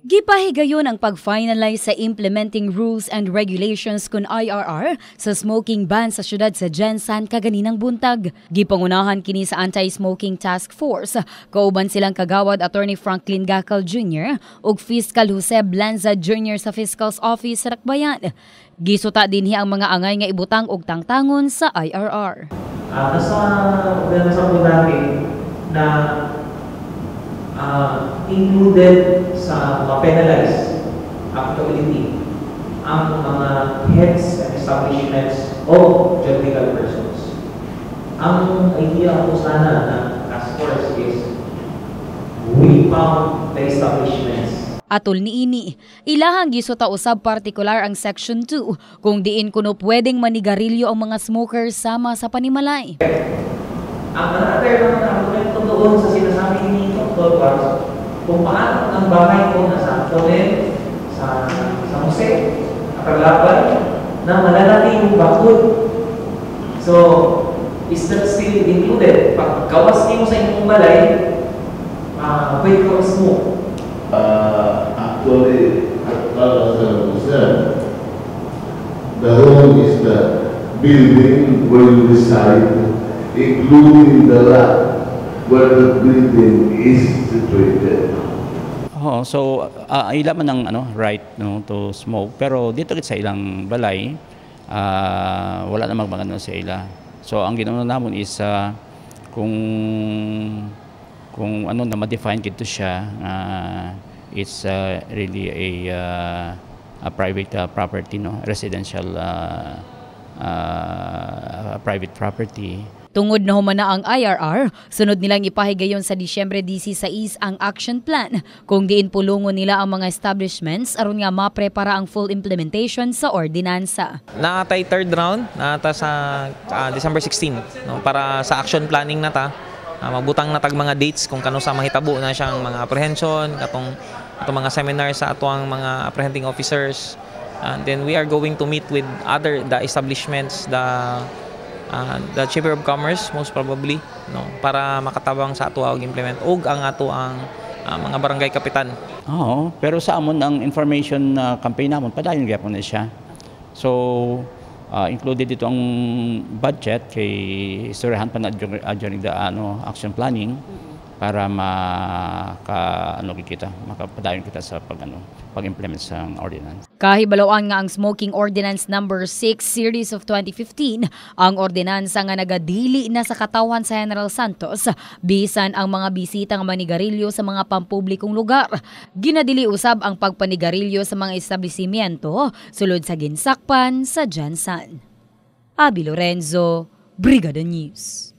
Gipahigayon ang pag-finalize sa Implementing Rules and Regulations kun IRR sa smoking ban sa syudad sa Jensan kaganinang buntag. Gipangunahan kini sa Anti-Smoking Task Force. Kauban silang kagawad Attorney Franklin Gacal Jr. ug Fiscal Jose Blanza Jr. sa Fiscal's Office sa Dakbayan. Gisuta dinhi ang mga angay nga ibutang og tangtangon sa IRR. Nasa po natin na included sa ma-penalize applicability ang mga heads and establishments of juridical persons. Ang idea ko sana ng task force is we found the establishments. Atol niini, ilahang gisuta usab partikular ang Section 2 kung diin kuno pwedeng manigarilyo ang mga smokers sama sa panimalay. Ang another naman na argumento doon sa sinasabi ni Dr. Wars, kung paano ang bahay ko nasa Colen, sa Jose, Akalabay, na malalaki yung bakod. So, is that still included? Pag gawas niyo sa inyong balay, pwede ko smoke. Actually, as far as I'm concerned, the home is the building where you reside, including the lot where the building is situated. So ila man ang right to smoke, pero dito sa ilang balay wala namang magano sa ila. So ang ginawa namon is kung na ma-define kito siya, it's really a private property, residential private property. Tungod na humana ang IRR, sunod nilang ipahigayon sa Disyembre 16 ang action plan kung diin pulungon nila ang mga establishments aron nga maprepara ang full implementation sa ordinansa. Natay third round nata sa December 16 para sa action planning nata. Magbutang na tag mga dates kung kano sa mahitabo na siyang mga apprehension, atong mga seminar sa atuang mga apprehending officers. And then we are going to meet with the establishments, the Chamber of Commerce most probably, para makatabang sa ato og implement og ang ato ang mga barangay kapitan. Oo, pero sa amon ang information campaign namon padayon gyapon na siya. So included dito ang budget kay istoryahan pa na during the action planning para makapadayon kita sa pag-implement sa ordinance. Kahibaloan nga ang Smoking Ordinance number 6 series of 2015 ang ordinansa nga nagadili na sa katawan sa General Santos bisan ang mga bisitang manigarilyo sa mga pampublikong lugar. Ginadili usab ang pagpanigarilyo sa mga establishmento sulod sa ginsakpan sa Jensan. Abi Lorenzo, Brigada News.